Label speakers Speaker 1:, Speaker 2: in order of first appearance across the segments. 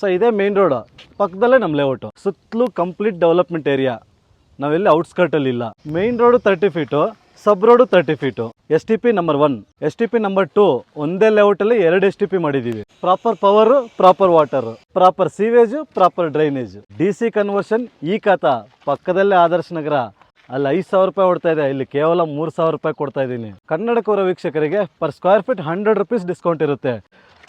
Speaker 1: So ಇದೇ main road ಪಕ್ಕದಲ್ಲೇ ನಮ್ಮ ಲೇಔಟ್, ಸುತ್ತಲೂ ಕಂಪ್ಲೀಟ್ ಡೆವಲಪ್ಮೆಂಟ್ ಏರಿಯಾ. ನಾವೆಲ್ಲಿ ಔಟ್ಸ್ಕರ್ಟ್ ಅಲ್ಲಿ ಇಲ್ಲ. Main road 30 feet, sub road 30 feet. STP number 1, STP number 2 ಒಂದೇ ಲೇಔಟ್ ಅಲ್ಲಿ 2 STP ಮಾಡಿದೀವಿ. Proper power, proper water, proper sewage, proper drainage. DC conversion ಈ ಖಾತಾ ಪಕ್ಕದಲ್ಲೇ ಆದರ್ಶ ನಗರ. ಅಲ್ಲಿ 5,000 ರೂಪಾಯಿ ಕೊಡ್ತಾ ಇದೆ, ಇಲ್ಲಿ ಕೇವಲ 3,000 ರೂಪಾಯಿ ಕೊಡ್ತಾ ಇದ್ದೀನಿ. ಕನ್ನಡಕವರ ವೀಕ್ಷಕರಿಗೆ per square feet 100 rupees discount ಇರುತ್ತೆ.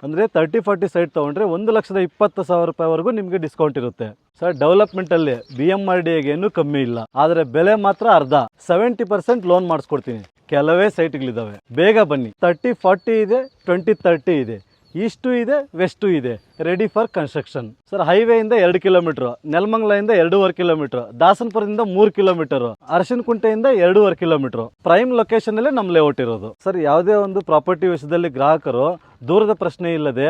Speaker 1: ಅಂದರೆ 30-40 ಸೈಟ್ ತೊಗೊಂಡ್ರೆ 1,20,000 ರೂಪಾಯಿವರೆಗೂ ನಿಮಗೆ ಡಿಸ್ಕೌಂಟ್ ಇರುತ್ತೆ. ಸರ್ ಡೆವಲಪ್ಮೆಂಟಲ್ಲಿ BMRDAಗೆ ಏನೂ ಕಮ್ಮಿ ಇಲ್ಲ, ಆದರೆ ಬೆಲೆ ಮಾತ್ರ ಅರ್ಧ. 70% ಲೋನ್ ಮಾಡಿಸ್ಕೊಡ್ತೀನಿ. ಕೆಲವೇ ಸೈಟ್ಗಳಿದ್ದಾವೆ, ಬೇಗ ಬನ್ನಿ. 30-40 ಇದೆ, 20-30 ಇದೆ, ಈಸ್ಟು ಇದೆ, ವೆಸ್ಟು ಇದೆ, ರೆಡಿ ಫಾರ್ ಕನ್ಸ್ಟ್ರಕ್ಷನ್. ಸರ್ ಹೈವೇಯಿಂದ 2 ಕಿಲೋಮೀಟರ್, ನೆಲಮಂಗಲದಿಂದ 2.5 ಕಿಲೋಮೀಟರ್, ದಾಸನಪುರದಿಂದ 3 ಕಿಲೋಮೀಟರ್, ಅರಶಿನಕುಂಟೆಯಿಂದ 2.5 ಕಿಲೋಮೀಟರ್. ಪ್ರೈಮ್ ಲೊಕೇಶನ್ ಅಲ್ಲೇ ನಮ್ಮ ಲೇಔಟ್ ಇರೋದು. ಸರ್ ಯಾವುದೇ ಒಂದು ಪ್ರಾಪರ್ಟಿ ವಿಷಯದಲ್ಲಿ ಗ್ರಾಹಕರು ದೂರದ ಪ್ರಶ್ನೆ ಇಲ್ಲದೆ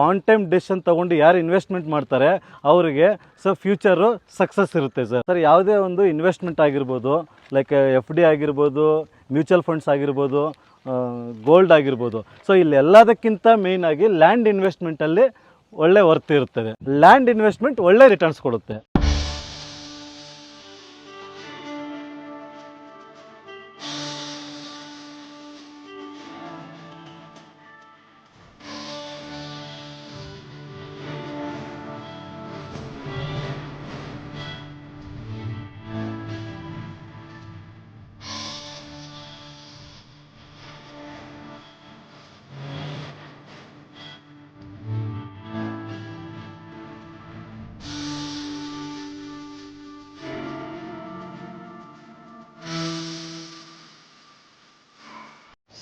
Speaker 1: ಆನ್ ಟೈಮ್ ಡಿಸಿಷನ್ ತಗೊಂಡು ಯಾರು ಇನ್ವೆಸ್ಟ್ಮೆಂಟ್ ಮಾಡ್ತಾರೆ ಅವರಿಗೆ ಫ್ಯೂಚರು ಸಕ್ಸಸ್ ಇರುತ್ತೆ. ಸರ್ ಯಾವುದೇ ಒಂದು ಇನ್ವೆಸ್ಟ್ಮೆಂಟ್ ಆಗಿರ್ಬೋದು, ಲೈಕ್ FD ಆಗಿರ್ಬೋದು, ಮ್ಯೂಚುವಲ್ ಫಂಡ್ಸ್ ಆಗಿರ್ಬೋದು, ಗೋಲ್ಡ್ ಆಗಿರ್ಬೋದು. ಸೊ ಇಲ್ಲೆಲ್ಲದಕ್ಕಿಂತ ಮೇಯ್ನ್ ಆಗಿ ಲ್ಯಾಂಡ್ ಇನ್ವೆಸ್ಟ್ಮೆಂಟಲ್ಲಿ ಒಳ್ಳೆ ವರ್ತ್ ಇರ್ತದೆ. ಲ್ಯಾಂಡ್ ಇನ್ವೆಸ್ಟ್ಮೆಂಟ್ ಒಳ್ಳೆ ರಿಟರ್ನ್ಸ್ ಕೊಡುತ್ತೆ.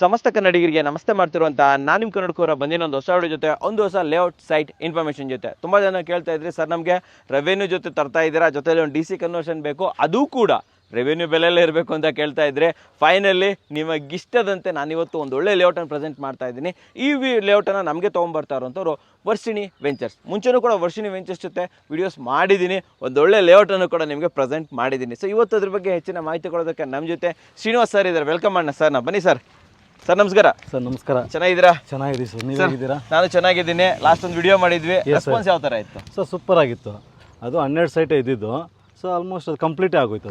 Speaker 2: ಸಮಸ್ತ ಕನ್ನಡಿಗರಿಗೆ ನಮಸ್ತೆ ಮಾಡ್ತಿರುವಂತ ನಾನು ನಿಮ್ಮ ಕನ್ನಡಕವರ ಬಂದಿನ ಒಂದು ಹೊಸ ವಿಡಿಯೋ ಜೊತೆ, ಒಂದು ಹೊಸ ಲೇಔಟ್ ಸೈಟ್ ಇನ್ಫಾರ್ಮೇಷನ್ ಜೊತೆ. ತುಂಬ ಜನ ಕೇಳ್ತಾ ಇದ್ರಿ, ಸರ್ ನಮಗೆ ರೆವೆನ್ಯೂ ಜೊತೆ ತರ್ತಾ ಇದ್ದೀರಾ, ಜೊತೆಲಿ ಒಂದು DC ಕನ್ವರ್ಷನ್ ಬೇಕು, ಅದು ಕೂಡ ರೆವೆನ್ಯೂ ಬೆಲೆಯಲ್ಲೇ ಇರಬೇಕು ಅಂತ ಕೇಳ್ತಾ ಇದ್ರೆ, ಫೈನಲಿ ನಿಮಗಿಷ್ಟದಂತೆ ನಾನಿವತ್ತು ಒಂದು ಒಳ್ಳೆ ಲೇಔಟನ್ನು ಪ್ರೆಸೆಂಟ್ ಮಾಡ್ತಾ ಇದ್ದೀನಿ. ಈ ಲೇಔಟನ್ನು ನಮಗೆ ತೊಗೊಂಬರ್ತಾ ಇರೋಂಥವ್ರು ವರ್ಷಿಣಿ ವೆಂಚರ್ಸ್. ಮುಂಚೆನೂ ಕೂಡ ವರ್ಷಿಣಿ ವೆಂಚರ್ಸ್ ಜೊತೆ ವಿಡಿಯೋಸ್ ಮಾಡಿದ್ದೀನಿ, ಒಂದೊಳ್ಳೆ ಲೇಔಟನ್ನು ಕೂಡ ನಿಮಗೆ ಪ್ರೆಸೆಂಟ್ ಮಾಡಿದ್ದೀನಿ. ಸೊ ಇವತ್ತು ಅದ್ರ ಬಗ್ಗೆ ಹೆಚ್ಚಿನ ಮಾಹಿತಿ ಕೊಡೋದಕ್ಕೆ ನಮ್ಮ ಜೊತೆ ಶ್ರೀನಿವಾಸ್ ಸರ್ ಇದ್ದಾರೆ. ವೆಲ್ಕಮ್ ಮಾಡೋಣ ಸರ್. ಬನ್ನಿ ಸರ್. ಸರ್ ನಮಸ್ಕಾರ.
Speaker 1: ಸರ್ ನಮಸ್ಕಾರ.
Speaker 2: ಚೆನ್ನಾಗಿದ್ದೀರಾ?
Speaker 1: ಚೆನ್ನಾಗಿದ್ದೀವಿ ಸರ್, ನೀವು ಹೇಗಿದ್ದೀರಾ?
Speaker 2: ನಾನು ಚೆನ್ನಾಗಿದ್ದೀನಿ. ಲಾಸ್ಟ್ ಒಂದು ವಿಡಿಯೋ ಮಾಡಿದ್ವಿ, ರೆಸ್ಪಾನ್ಸ್ ಯಾವ ಥರ ಇತ್ತು?
Speaker 1: ಸರ್ ಸೂಪರ್ ಆಗಿತ್ತು. ಅದು 12 ಸೈಟ್ ಇದ್ದಿದ್ದು. ಸೊ ಆಲ್ಮೋಸ್ಟ್ ಅದು ಕಂಪ್ಲೀಟ್ ಆಗೋಯ್ತು.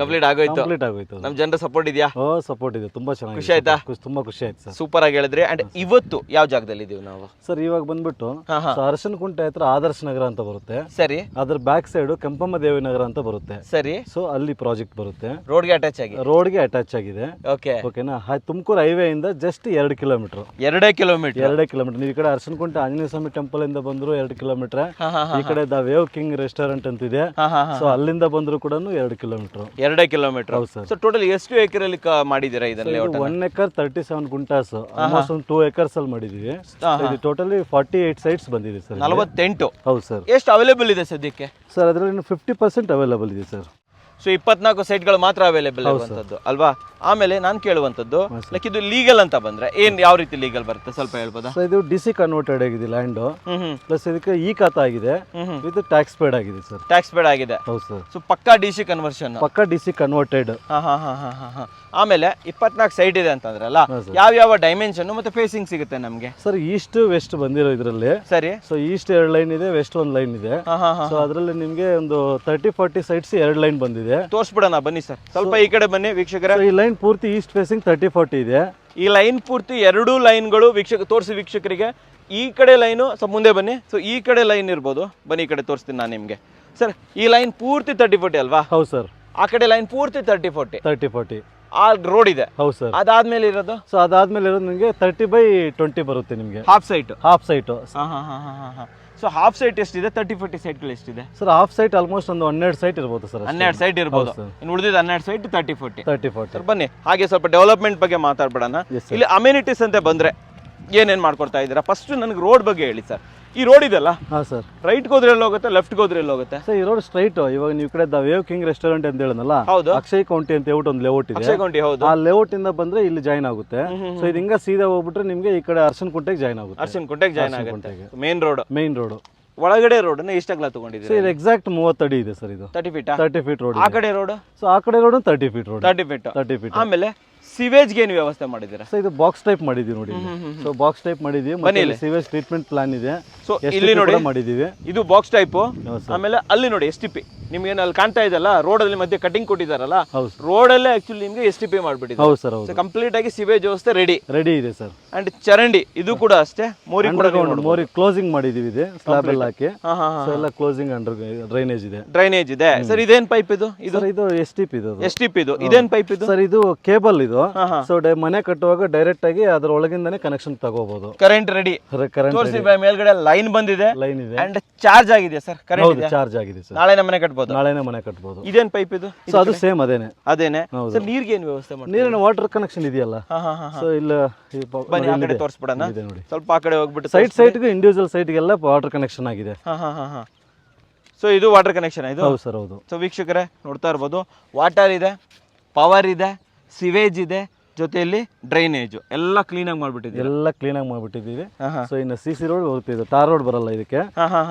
Speaker 1: ನಮ್ಮ ಜನರ ಸಪೋರ್ಟ್ ಇದೆಯಾ? ಸಪೋರ್ಟ್ ಇದೆ, ತುಂಬಾ ಚೆನ್ನಾಗಿ.
Speaker 2: ಖುಷಿ ಆಯ್ತಾ?
Speaker 1: ತುಂಬಾ ಖುಷಿ ಆಯ್ತು ಸರ್.
Speaker 2: ಸೂಪರ್ ಆಗಿ ಹೇಳಿದ್ರಿ. ಅಂಡ್ ಇವತ್ತು ಯಾವ ಜಾಗದಲ್ಲಿ ಇದೀವಿ ನಾವು?
Speaker 1: ಸರ್ ಇವಾಗ ಬಂದ್ಬಿಟ್ಟು ಅರಶಿನಕುಂಟೆ ಹತ್ರ ಆದರ್ಶ ನಗರ ಅಂತ ಬರುತ್ತೆ.
Speaker 2: ಸರಿ.
Speaker 1: ಅದ್ರ ಬ್ಯಾಕ್ ಸೈಡ್ ಕೆಂಪಮ್ಮ ದೇವಿ ನಗರ ಅಂತ ಬರುತ್ತೆ.
Speaker 2: ಸರಿ.
Speaker 1: ಸೊ ಅಲ್ಲಿ ಪ್ರಾಜೆಕ್ಟ್ ಬರುತ್ತೆ.
Speaker 2: ರೋಡ್ಗೆ ಅಟ್ಯಾಚ್ ಆಗಿದೆ.
Speaker 1: ಓಕೆನಾ? ತುಮಕೂರು ಹೈವೇ ಇಂದ ಜಸ್ಟ್ 2 ಕಿಲೋಮೀಟರ್.
Speaker 2: 2 ಕಿಲೋಮೀಟರ್.
Speaker 1: ನೀವು ಈ ಕಡೆ ಅರಶಿನಕುಂಟೆ ಆಂಜನೇಯ ಸ್ವಾಮಿ ಟೆಂಪಲ್ ಇಂದ ಬಂದ್ರು 2 ಕಿಲೋಮೀಟರ್. ಈ ಕಡೆ ದ ವೇವ್ ಕಿಂಗ್ ರೆಸ್ಟೋರೆಂಟ್ ಅಂತಿದೆ. ಸೊ ಅಲ್ಲಿಂದ ಬಂದ್ರು ಕೂಡ 2 ಕಿಲೋಮೀಟರ್.
Speaker 2: 2 ಕಿಲೋಮೀಟರ್. ಸೊ ಟೋಟಲ್ ಎಷ್ಟು ಎಕರೆಯಲ್ಲಿ ಮಾಡಿದ್ದೀರಾ ಇದನ್ನ?
Speaker 1: 1 ಎಕರ್ 37 ಗುಂಟಾಸ್, ಆಲ್ಮೋಸ್ಟ್ ಒಂದು 2 ಎಕರ್ಸ್ ಅಲ್ಲಿ ಮಾಡಿದೀವಿ. ಇದು ಟೋಟಲಿ 48 ಸೈಟ್ಸ್ ಬಂದಿದೆ ಸರ್.
Speaker 2: 48.
Speaker 1: ಹೌದು ಸರ್.
Speaker 2: ಎಷ್ಟು ಅವೈಲೇಬಲ್ ಇದೆ ಸದ್ಯಕ್ಕೆ?
Speaker 1: ಸರ್ ಅದರಲ್ಲಿ 50% ಅವೈಲೇಬಲ್ ಇದೆ ಸರ್.
Speaker 2: ಸೊ 24 ಸೈಟ್ಗಳು ಮಾತ್ರ ಅವೈಲೇಬಲ್ ಇರುವಂತದ್ದು ಅಲ್ವಾ? ಆಮೇಲೆ ನಾನು ಕೇಳುವಂತದ್ದು, ಲೈಕ್ ಇದು ಲೀಗಲ್ ಅಂತ ಬಂದ್ರೆ ಯಾವ ರೀತಿ ಲೀಗಲ್ ಬರುತ್ತೆ ಸ್ವಲ್ಪ ಹೇಳ್ಬೋದಾ?
Speaker 1: ಇದು DC ಕನ್ವರ್ಟೆಡ್ ಆಗಿದೆ ಲ್ಯಾಂಡ್, ಪ್ಲಸ್ ಇದಕ್ಕೆ ಈ ಖಾತಾ ಆಗಿದೆ, ವಿತ್ ಟ್ಯಾಕ್ಸ್ ಪೇಡ್ ಆಗಿದೆ ಸರ್.
Speaker 2: ಟ್ಯಾಕ್ಸ್ ಪೇಡ್ ಆಗಿದೆ.
Speaker 1: ಹೌದು ಸರ್.
Speaker 2: ಸೊ ಪಕ್ಕಾ DC ಕನ್ವರ್ಷನ್,
Speaker 1: ಪಕ್ಕಾ DC ಕನ್ವರ್ಟೆಡ್.
Speaker 2: ಆಮೇಲೆ 24 ಸೈಟ್ ಇದೆ ಅಂತಂದ್ರಲ್ಲ, ಯಾವ ಡೈಮೆನ್ಷನ್ ಮತ್ತೆ ಫೇಸಿಂಗ್ ಸಿಗುತ್ತೆ ನಮ್ಗೆ?
Speaker 1: ಸರ್ ಈಸ್ಟ್ ವೆಸ್ಟ್ ಬಂದಿರೋ ಇದ್ರಲ್ಲಿ.
Speaker 2: ಸರಿ.
Speaker 1: ಸೊ ಈಸ್ಟ್ 2 ಲೈನ್ ಇದೆ, ವೆಸ್ಟ್ 1 ಲೈನ್ ಇದೆ. ಸೊ ಅದರಲ್ಲಿ ನಿಮ್ಗೆ ಒಂದು 30-40 ಸೈಟ್ಸ್ 2 ಲೈನ್ ಬಂದಿದೆ.
Speaker 2: ತೋರಿಸ್ಬಿಡೋಣ ಬನ್ನಿ ಸರ್, ಸ್ವಲ್ಪ ಈ ಕಡೆ ಬನ್ನಿ ವೀಕ್ಷಕರೇ.
Speaker 1: ಈ ಲೈನ್ ಪೂರ್ತಿ ಈಸ್ಟ್ ಫೇಸಿಂಗ್ 30-40 ಇದೆ.
Speaker 2: ಈ ಲೈನ್ ಪೂರ್ತಿ 2 ಲೈನ್ಗಳು ತೋರಿಸಿ ವೀಕ್ಷಕರಿಗೆ. ಈ ಕಡೆ ಲೈನು ಸ್ವಲ್ಪ ಮುಂದೆ ಬನ್ನಿ. ಸೊ ಈ ಕಡೆ ಲೈನ್ ಇರ್ಬೋದು, ಬನ್ನಿ ಈ ಕಡೆ ತೋರಿಸ್ತೀನಿ ನಾನು ನಿಮ್ಗೆ. ಸರ್ ಈ ಲೈನ್ ಪೂರ್ತಿ 30-40 ಅಲ್ವಾ?
Speaker 1: ಹೌದು ಸರ್.
Speaker 2: ಆ ಕಡೆ ಲೈನ್ ಪೂರ್ತಿ 30-40 ಆ ರೋಡ್ ಇದೆ.
Speaker 1: ಹೌದು ಸರ್.
Speaker 2: ಅದಾದ್ಮೇಲೆ ಇರೋದು?
Speaker 1: ಸೊ ಅದಾದ್ಮೇಲೆ ಇರೋದು ನಿಮಗೆ 30/20 ಬರುತ್ತೆ ನಿಮಗೆ.
Speaker 2: Half site. So half site ಎಷ್ಟಿದೆ? 30-40 ಸೈಟ್ಗಳು ಎಷ್ಟಿದೆ
Speaker 1: ಸರ್? ಹಾಫ್ ಸೈಟ್ ಆಲ್ಮೋಸ್ಟ್ ಒಂದು 12 ಸೈಟ್ ಇರ್ಬೋದು ಸರ್.
Speaker 2: 12 ಸೈಟ್ ಇರ್ಬೋದು. ಇನ್ನು ಉಳಿದಿದ್ದು 12 ಸೈಟ್ 30-40.
Speaker 1: ಸರ್
Speaker 2: ಬನ್ನಿ ಹಾಗೆ ಸ್ವಲ್ಪ ಡೆವಲಪ್ಮೆಂಟ್ ಬಗ್ಗೆ ಮಾತಾಡ್ಬಿಡೋಣ. ಇಲ್ಲಿ ಅಮ್ಯುನಿಟೀಸ್ ಅಂತ ಬಂದ್ರೆ ಏನೇನ್ ಮಾಡ್ಕೊಡ್ತಾ ಇದ್ದೀರಾ? ಫಸ್ಟ್ ನನಗೆ ರೋಡ್ ಬಗ್ಗೆ ಹೇಳಿ ಸರ್. ಈ ರೋಡ್ ಇದೆಲ್ಲ,
Speaker 1: ಹಾಂ ಸರ್,
Speaker 2: ರೈಟ್ಗೆ ಹೋದ್ರೆ ಎಲ್ಲಿ ಹೋಗುತ್ತೆ, ಲೆಫ್ಟ್ಗೆ ಹೋದ್ರೆ ಎಲ್ಲಿ ಹೋಗುತ್ತೆ?
Speaker 1: ಸರ್ ಈ ರೋಡ್ ಸ್ಟ್ರೈಟ್. ಇವಾಗ ನೀವು ಕಡೆ ದ ವೇವ್ ಕಿಂಗ್ ರೆಸ್ಟೋರೆಂಟ್ ಅಂತ ಹೇಳನಲ್ಲ,
Speaker 2: ಹೌದು,
Speaker 1: ಅಕ್ಷಯ್ ಕೌಂಟಿ ಅಂತ ಹೇಳ್ಬಿಟ್ಟು ಒಂದು ಲೇಔಟ್ ಇದೆ.
Speaker 2: ಹೌದು.
Speaker 1: ಆ ಲೇಔಟ್ ಇಂದ ಬಂದ್ರೆ ಇಲ್ಲಿ ಜಾಯ್ನ್ ಆಗುತ್ತೆ. ಸೊ ಇದು ಹಿಂಗ ಸೀದಾ ಹೋಗ್ಬಿಟ್ರೆ ನಿಮ್ಗೆ ಈ ಕಡೆ ಅರಶಿನಕುಂಟೆಗೆ ಜಾಯ್ನ್ ಆಗುತ್ತೆ.
Speaker 2: ಅರಶಿನಕುಂಟೆಗೆ ಜಾಯ್ನ್ ಆಗುತ್ತೆ. Main road.
Speaker 1: Main road.
Speaker 2: ಒಳಗಡೆ ರೋಡ್ ಎಷ್ಟು ಅಗಲ
Speaker 1: ಸೊ
Speaker 2: ತಗೊಂಡಿದ್ದೀರಾ?
Speaker 1: ಇದು ಎಕ್ಸಾಕ್ಟ್ 30 ಅಡಿ ಇದೆ ಸರ್ ಇದು.
Speaker 2: 30 ಫೀಟಾ?
Speaker 1: 30 ಫೀಟ್ ರೋಡ್.
Speaker 2: ಆ ಕಡೆ ರೋಡ್?
Speaker 1: ಸೊ ಆ ಕಡೆ road 30 feet road.
Speaker 2: 30 feet.
Speaker 1: 30 feet.
Speaker 2: ಆಮೇಲೆ ಸಿವೇಜ್ಗೆ ಏನು ವ್ಯವಸ್ಥೆ ಮಾಡಿದ್ದೀರಾ?
Speaker 1: ಸೊ ಇದು ಬಾಕ್ಸ್ ಟೈಪ್ ಮಾಡಿದೀವಿ ನೋಡಿ. ಸೊ ಬಾಕ್ಸ್ ಟೈಪ್ ಮಾಡಿದೀವಿ, ಮತ್ತೆ ಸಿವೇಜ್ ಟ್ರೀಟ್ಮೆಂಟ್ ಪ್ಲಾನ್ ಇದೆ.
Speaker 2: ಸೊ ಇಲ್ಲಿ ನೋಡಿ
Speaker 1: ಮಾಡಿದೀವಿ,
Speaker 2: ಇದು ಬಾಕ್ಸ್ ಟೈಪ್. ಆಮೇಲೆ ಅಲ್ಲಿ ನೋಡಿ STP ನಿಮ್ಗೆ ಅಲ್ಲಿ ಕಾಣ್ತಾ ಇದೆಲ್ಲ, ರೋಡ್ ಅಲ್ಲಿ ಮಧ್ಯೆ ಕಟಿಂಗ್ ಕೊಟ್ಟಿದಾರಲ್ಲ, ರೋಡ್ ಅಲ್ಲೇ ಆಕ್ಚುಲಿ ನಿಮ್ಗೆ STP ಮಾಡ್ಬಿಟ್ಟಿದೆ.
Speaker 1: ಹೌದು ಸರ್, ಹೌದು.
Speaker 2: ಕಂಪ್ಲೀಟ್ ಆಗಿ ಸಿವೇಜ್ ವ್ಯವಸ್ಥೆ ರೆಡಿ
Speaker 1: ಇದೆ ಸರ್.
Speaker 2: ಅಂಡ್ ಚರಂಡಿ ಇದು ಕೂಡ ಅಷ್ಟೇ, ಮೋರಿ
Speaker 1: ಮೋರಿ ಕ್ಲೋಸಿಂಗ್ ಮಾಡಿದೀವಿ ಇದೆ, ಸ್ಲಾಬ್ ಎಲ್ಲ ಹಾಕಿ. ಸೊ ಎಲ್ಲ ಕ್ಲೋಸಿಂಗ್ ಅಂಡರ್ ಡ್ರೈನೇಜ್ ಇದೆ.
Speaker 2: ಸರ್ ಇದೇನ್ ಪೈಪ್ ಇದು?
Speaker 1: ಇದು STP ಇದು.
Speaker 2: STP ಇದು. ಇದೇನ್ ಪೈಪ್ ಇದು?
Speaker 1: ಸರ್ ಇದು ಕೇಬಲ್ ಇದು. ಸೊ ಮನೆ ಕಟ್ಟುವಾಗ ಡೈರೆಕ್ಟ್ ಆಗಿ ಅದ್ರ ಒಳಗಿಂದಾನೆ ಕನೆಕ್ಷನ್ ತಗೋಬಹುದು.
Speaker 2: Current ready.
Speaker 1: ಕರೆಂಟ್
Speaker 2: ಮೇಲ್ಗಡೆ ಲೈನ್ ಬಂದಿದೆ,
Speaker 1: ಲೈನ್ ಇದೆ,
Speaker 2: ಅಂಡ್ ಚಾರ್ಜ್ ಆಗಿದೆ ಸರ್. ಕರೆಂಟ್
Speaker 1: ಚಾರ್ಜ್ ಆಗಿದೆ ಸರ್.
Speaker 2: ನಾಳೆನೇ ಮನೆ ಕಟ್ಬೋದು.
Speaker 1: ನಾಳೆನೇ ಮನೆ ಕಟ್ಬೋದು.
Speaker 2: ಇದೇನ್ ಪೈಪ್ ಇದು?
Speaker 1: ಸೊ ಅದು ಸೇಮ್ ಅದೇನೆ.
Speaker 2: ಸರ್ ನೀರ್ಗೆ ಏನ್ ವ್ಯವಸ್ಥೆ ಮಾಡಿ?
Speaker 1: ನೀರಿನ ವಾಟರ್ ಕನೆಕ್ಷನ್ ಇದೆಯಲ್ಲ.
Speaker 2: ಸೊ
Speaker 1: ಇಲ್ಲ
Speaker 2: ಬನ್ನಿ ಆ ಕಡೆ ತೋರಿಸ್ಬಿಡೋಣ. ಸ್ವಲ್ಪ ಆ ಕಡೆ ಹೋಗ್ಬಿಟ್ಟು
Speaker 1: ಸೈಟ್ಗೆ ಇಂಡಿವಿಜುವಲ್ ಸೈಟ್ಗೆಲ್ಲ ವಾಟರ್ ಕನೆಕ್ಷನ್ ಆಗಿದೆ.
Speaker 2: ಸೊ ಇದು ವಾಟರ್ ಕನೆಕ್ಷನ್ ಇದು?
Speaker 1: ಹೌದು ಸರ್, ಹೌದು.
Speaker 2: ಸೊ ವೀಕ್ಷಕರೇ ನೋಡ್ತಾ ಇರ್ಬೋದು, ವಾಟರ್ ಇದೆ, ಪವರ್ ಇದೆ, ಸಿವೇಜ್ ಇದೆ, ಜೊತೆಯಲ್ಲಿ ಡ್ರೈನೇಜ್ ಎಲ್ಲ ಕ್ಲೀನ್ ಆಗಿ
Speaker 1: ಮಾಡ್ಬಿಟ್ಟಿದ್ದೀವಿ. ಸೊ ಇನ್ನು CC ರೋಡ್ ಬರುತ್ತೆ, ಇದು ಟಾರ್ ರೋಡ್ ಬರಲ್ಲ ಇದಕ್ಕೆ.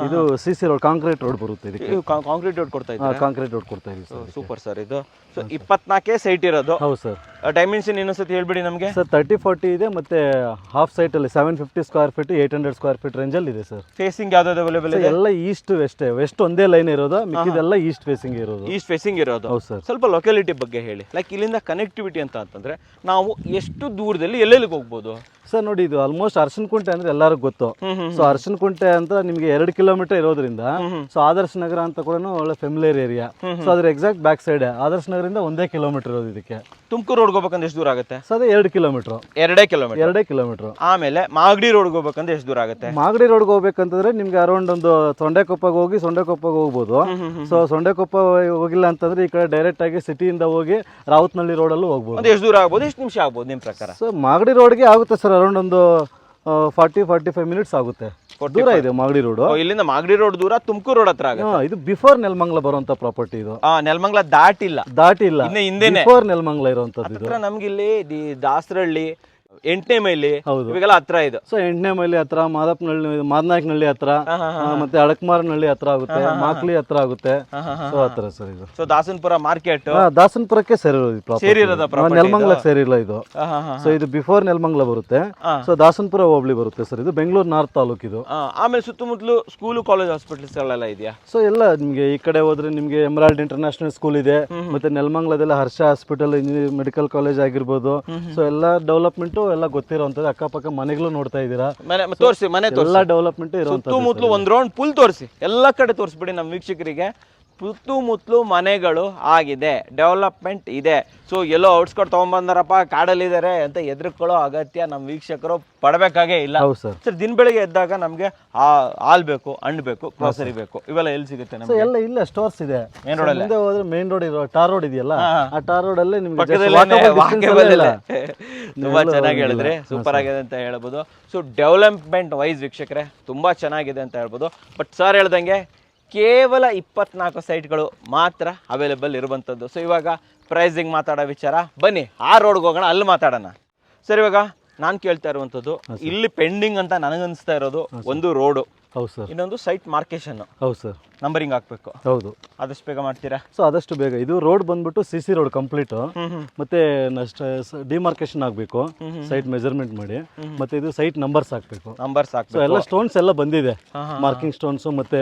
Speaker 1: ಇದು CC ರೋಡ್, ಕಾಂಕ್ರೀಟ್ ರೋಡ್ ಬರುತ್ತೆ ಇದಕ್ಕೆ.
Speaker 2: ಕಾಂಕ್ರೀಟ್ ರೋಡ್ ಕೊಡ್ತಾ ಇದ್ದೀರಾ?
Speaker 1: ಕಾಂಕ್ರೀಟ್ ರೋಡ್ ಕೊಡ್ತಾ ಇದೀವಿ.
Speaker 2: Super sir. ಇದು ಸೊ 24 ಸೈಟ್ ಇರೋದು.
Speaker 1: ಹೌದು ಸರ್.
Speaker 2: ಡೈಮೆನ್ಷನ್ ಇನ್ನೊಂದ್ಸತಿ ಹೇಳ್ಬಿಡಿ ನಮಗೆ.
Speaker 1: ಸರ್ 30-40 ಇದೆ, ಮತ್ತೆ ಹಾಫ್ ಸೈಟ್ ಅಲ್ಲಿ 750 square feet 800 square feet range ಅಲ್ಲಿ ಇದೆ ಸರ್.
Speaker 2: ಫೇಸಿಂಗ್ ಯಾವ್ದು ಅವೈಲೇಬಲ್ ಇದೆ?
Speaker 1: ಎಲ್ಲ ಈಸ್ಟ್ ವೆಸ್ಟ್ ಒಂದೇ ಲೈನ್ ಇರೋದು, ಮಿಕ್ಕಿದೆಲ್ಲ ಈಸ್ಟ್ ಫೇಸಿಂಗ್ ಇರೋದು.
Speaker 2: ಹೌದು ಸರ್. ಸ್ವಲ್ಪ ಲೊಕ್ಯಾಲಿಟಿ ಬಗ್ಗೆ ಹೇಳಿ. ಲೈಕ್ ಇಲ್ಲಿಂದ ಕನೆಕ್ಟಿವಿಟಿ ಅಂತಂದ್ರೆ ನಾವು ಎಷ್ಟು ದೂರದಲ್ಲಿ ಎಲ್ಲೆಲ್ಲಿಗೆ ಹೋಗ್ಬೋದು
Speaker 1: ಸರ್? ನೋಡಿ, ಇದು ಆಲ್ಮೋಸ್ಟ್ ಅರಶಿನಕುಂಟೆ ಅಂದ್ರೆ ಎಲ್ಲರಿಗೂ ಗೊತ್ತು. ಸೊ ಅರಶಿನಕುಂಟೆ ಅಂತ ನಿಮಗೆ 2 ಕಿಲೋಮೀಟರ್ ಇರೋದ್ರಿಂದ, ಸೊ ಆದರ್ಶ ನಗರ ಅಂತ ಕೂಡ ಒಳ್ಳೆ ಫೆಮಿಲಿಯರ್ ಏರಿಯಾ. ಸೊ ಅದ್ರ ಎಕ್ಸಾಕ್ಟ್ ಬ್ಯಾಕ್ ಸೈಡ್ ಆದರ್ಶ ನಗರದಿಂದ 1 ಕಿಲೋಮೀಟರ್ ಇರೋದು ಇದಕ್ಕೆ.
Speaker 2: ತುಮಕೂರು ರೋಡ್ ಹೋಗ್ಬೇಕಂದ್ರೆ ಎಷ್ಟು ದೂರ ಆಗುತ್ತೆ?
Speaker 1: ಸೊ ಅದೇ 2 ಕಿಲೋಮೀಟರ್.
Speaker 2: 2
Speaker 1: ಕಿಲೋಮೀಟರ್.
Speaker 2: ಆಮೇಲೆ ಮಾಗಡಿ ರೋಡ್ ಹೋಗ್ಬೇಕಂದ್ರೆ ಎಷ್ಟು ದೂರ ಆಗುತ್ತೆ?
Speaker 1: ಮಾಗಡಿ ರೋಡ್ಗೆ ಹೋಗ್ಬೇಕಂತಂದ್ರೆ ನಿಮ್ಗೆ ಅರೌಂಡ್ ಒಂದು ಸೊಂಡೆಕೊಪ್ಪಗೆ ಹೋಗ್ಬೋದು. ಸೊ ಸೊಂಡೆಕೊಪ್ಪ ಹೋಗಿಲ್ಲ ಅಂತಂದ್ರೆ ಈ ಕಡೆ ಡೈರೆಕ್ಟ್ ಆಗಿ ಸಿಟಿಯಿಂದ ಹೋಗಿ ರಾವತ್ನಹಳ್ಳಿ ರೋಡಲ್ಲೂ ಹೋಗ್ಬೋದು.
Speaker 2: ಎಷ್ಟು ದೂರ ಆಗ್ಬೋದು? ಎಷ್ಟು ನಿಮಿಷ ಆಗ್ಬೋದು ನಿಮ್ಮ ಪ್ರಕಾರ?
Speaker 1: ಸೊ ಮಾಗಡಿ ರೋಡ್ಗೆ ಆಗುತ್ತೆ ಸರ್ ಅರೌಂಡ್ ಒಂದು 40-45 ಮಿನಿಟ್ಸ್ ಆಗುತ್ತೆ. ದೂರ ಇದೆ ಮಾಗಡಿ ರೋಡ್.
Speaker 2: ಇಲ್ಲಿಂದ ಮಾಗಡಿ ರೋಡ್ ದೂರ, ತುಮಕೂರು ರೋಡ್ ಹತ್ರ ಆಗುತ್ತೆ.
Speaker 1: ಇದು ಬಿಫೋರ್ ನೆಲಮಂಗಲ ಬರುವಂತ ಪ್ರಾಪರ್ಟಿ ಇದು.
Speaker 2: ನೆಲಮಂಗಲ ದಾಟಿಲ್ಲ.
Speaker 1: ಬಿಫೋರ್ ನೆಲಮಂಗಲ ಇರುವಂತದ್ದು ಇದು.
Speaker 2: ನಮ್ಗೆ ಇಲ್ಲಿ ದಾಸರಹಳ್ಳಿ, 8ನೇ ಮೈಲಿ ಇವಾಗೆಲ್ಲ ಹತ್ರ ಇದು.
Speaker 1: ಸೊ 8ನೇ ಮೈಲಿ ಹತ್ರ, ಮಾದನಾಯಕನಹಳ್ಳಿ ಹತ್ರ, ಮತ್ತೆ ಅಡಕಮಾರನಹಳ್ಳಿ ಹತ್ರ ಆಗುತ್ತೆ, ಮಾಕ್ಲಿ ಹತ್ರ ಆಗುತ್ತೆ. ಸೊ ಹತ್ರ ಸರ್ ಇದು.
Speaker 2: ಸೊ ದಾಸನಪುರ ಮಾರ್ಕೆಟ್,
Speaker 1: ದಾಸನಪುರಕ್ಕೆ ಸೇರಿರೋದು, ನೆಲಮಂಗಲಕ್ಕೆ ಸೇರಿಲ್ಲ ಇದು. ಸೊ ಇದು ಬಿಫೋರ್ ನೆಲಮಂಗಲ ಬರುತ್ತೆ. ಸೊ ದಾಸನಪುರ ಹೋಬಳಿ ಬರುತ್ತೆ ಸರ್. ಇದು ಬೆಂಗಳೂರು ನಾರ್ತ್ ತಾಲೂಕು ಇದು.
Speaker 2: ಆಮೇಲೆ ಸುತ್ತಮುತ್ತಲು ಸ್ಕೂಲು, ಕಾಲೇಜ್, ಹಾಸ್ಪಿಟಲ್ಸ್ ಎಲ್ಲ ಇದೆಯಾ?
Speaker 1: ಸೊ ಎಲ್ಲ ನಿಮ್ಗೆ ಈ ಕಡೆ ಹೋದ್ರೆ ನಿಮ್ಗೆ ಎಮರಾಲ್ಡ್ ಇಂಟರ್ನ್ಯಾಷನಲ್ ಸ್ಕೂಲ್ ಇದೆ, ಮತ್ತೆ ನೆಲಮಂಗಲದಲ್ಲ ಹರ್ಷ ಹಾಸ್ಪಿಟಲ್, ಇಂಜಿನಿಯರಿಂಗ್ ಮೆಡಿಕಲ್ ಕಾಲೇಜ್ ಆಗಿರ್ಬೋದು. ಸೊ ಎಲ್ಲ ಡೆವಲಪ್ಮೆಂಟ್ ಎಲ್ಲ ಗೊತ್ತಿರೋಂಥದ್ದು. ಅಕ್ಕಪಕ್ಕ ಮನೆಗಳು ನೋಡ್ತಾ ಇದ್ದೀರಾ,
Speaker 2: ತೋರಿಸಿ ಮನೆ
Speaker 1: ಎಲ್ಲ ಡೆವಲಪ್ಮೆಂಟ್
Speaker 2: ಸುತ್ತಮುತ್ತಲು ಒಂದು ರೌಂಡ್ ಫುಲ್ ತೋರಿಸಿ, ಎಲ್ಲ ಕಡೆ ತೋರಿಸ್ಬಿಡಿ ನಮ್ಮ ವೀಕ್ಷಕರಿಗೆ. ಸುತ್ತಮುತ್ತಲು ಮನೆಗಳು ಆಗಿದೆ, ಡೆವಲಪ್ಮೆಂಟ್ ಇದೆ. ಸೊ ಎಲ್ಲೋ ಔಟ್ಸ್ಕಟ್ ತಗೊಂಡ್ಬಂದಾರಪ್ಪ ಕಾಡಲ್ಲಿದ್ದಾರೆ ಅಂತ ಎದುರುಕೊಳ್ಳೋ ಅಗತ್ಯ ನಮ್ಮ ವೀಕ್ಷಕರು ಪಡಬೇಕಾಗೇ ಇಲ್ಲ. ಸರ್ ದಿನ ಬೆಳಿಗ್ಗೆ ಎದ್ದಾಗ ನಮಗೆ ಹಾಲ್ ಬೇಕು, ಹಣ್ಣು ಬೇಕು, ಗ್ರೋಸರಿ ಬೇಕು, ಇವೆಲ್ಲ ಎಲ್ಲಿ ಸಿಗುತ್ತೆ ನಮಗೆ?
Speaker 1: ಎಲ್ಲ ಇಲ್ಲ ಸ್ಟೋರ್ಸ್ ಇದೆ. ಮುಂದೆ ಹೋದ್ರೆ ಮೇನ್ ರೋಡ್ ಇರೋ ಟಾರ್ ರೋಡ್ ಇದೆಯಲ್ಲ, ಆ ಟಾರ್ ರೋಡ್ ಅಲ್ಲೇ ನಿಮ್ಗೆ
Speaker 2: ತುಂಬಾ ಚೆನ್ನಾಗಿ ಹೇಳಿದ್ರೆ, ಸೂಪರ್ ಆಗಿದೆ ಅಂತ ಹೇಳ್ಬೋದು. ಸೊ ಡೆವಲಪ್ಮೆಂಟ್ ವೈಸ್ ವೀಕ್ಷಕರೇ ತುಂಬಾ ಚೆನ್ನಾಗಿದೆ ಅಂತ ಹೇಳ್ಬೋದು. ಬಟ್ ಸರ್ ಹೇಳ್ದಂಗೆ ಕೇವಲ 24 ಸೈಟ್ಗಳು ಮಾತ್ರ ಅವೈಲೇಬಲ್ ಇರುವಂಥದ್ದು. ಸೊ ಇವಾಗ ಪ್ರೈಸಿಂಗ್ ಮಾತಾಡೋ ವಿಚಾರ, ಬನ್ನಿ ಆ ರೋಡ್ಗೆ ಹೋಗೋಣ, ಅಲ್ಲಿ ಮಾತಾಡೋಣ. ಸರ್ ಇವಾಗ ನಾನು ಕೇಳ್ತಾ ಇರುವಂಥದ್ದು, ಇಲ್ಲಿ ಪೆಂಡಿಂಗ್ ಅಂತ ನನಗನ್ನಿಸ್ತಾ ಇರೋದು ಒಂದು ರೋಡು,
Speaker 1: ಹೌದು ಸರ್,
Speaker 2: ಇನ್ನೊಂದು ಸೈಟ್ ಮಾರ್ಕೇಶನ್.
Speaker 1: ಹೌದು ಸರ್,
Speaker 2: ನಂಬರಿಂಗ್ ಹಾಕ್ಬೇಕು.
Speaker 1: ಹೌದು,
Speaker 2: ಆದಷ್ಟು ಬೇಗ ಮಾಡ್ತೀರಾ?
Speaker 1: ಸೊ ಆದಷ್ಟು ಬೇಗ. ಇದು ರೋಡ್ ಬಂದ್ಬಿಟ್ಟು CC ರೋಡ್ ಕಂಪ್ಲೀಟ್, ಮತ್ತೆ ಡಿಮಾರ್ಕೇಶನ್ ಆಗಬೇಕು, ಸೈಟ್ ಮೆಜರ್ಮೆಂಟ್ ಮಾಡಿ, ಮತ್ತೆ ಇದು ಸೈಟ್ ನಂಬರ್ಸ್ ಹಾಕ್ಬೇಕು. ಸೊ ಎಲ್ಲ ಸ್ಟೋನ್ಸ್ ಎಲ್ಲ ಬಂದಿದೆ, ಮಾರ್ಕಿಂಗ್ ಸ್ಟೋನ್ಸ್ ಮತ್ತೆ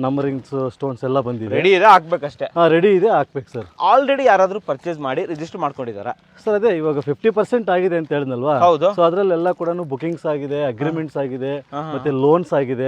Speaker 1: ನಂಬರಿಂಗ್ ಸ್ಟೋನ್ಸ್ ಎಲ್ಲ ಬಂದಿದೆ.
Speaker 2: ರೆಡಿ ಇದೆ, ಹಾಕ್ಬೇಕಷ್ಟೇ.
Speaker 1: ರೆಡಿ ಇದೆ, ಹಾಕ್ಬೇಕು ಸರ್.
Speaker 2: ಆಲ್ರೆಡಿ ಯಾರಾದ್ರೂ ಪರ್ಚೇಸ್ ಮಾಡಿ ರಿಜಿಸ್ಟರ್ ಮಾಡ್ಕೊಂಡಿದ್ದಾರಾ?
Speaker 1: ಸರ್ ಅದೇ ಇವಾಗ 50% ಆಗಿದೆ ಅಂತ ಹೇಳಿದ್ನಲ್ವಾ?
Speaker 2: ಹೌದು.
Speaker 1: ಸೊ ಅದ್ರಲ್ಲೆಲ್ಲ ಕೂಡ ಬುಕಿಂಗ್ಸ್ ಆಗಿದೆ, ಅಗ್ರಿಮೆಂಟ್ಸ್ ಆಗಿದೆ, ಮತ್ತೆ ಲೋನ್ಸ್ ಆಗಿದೆ,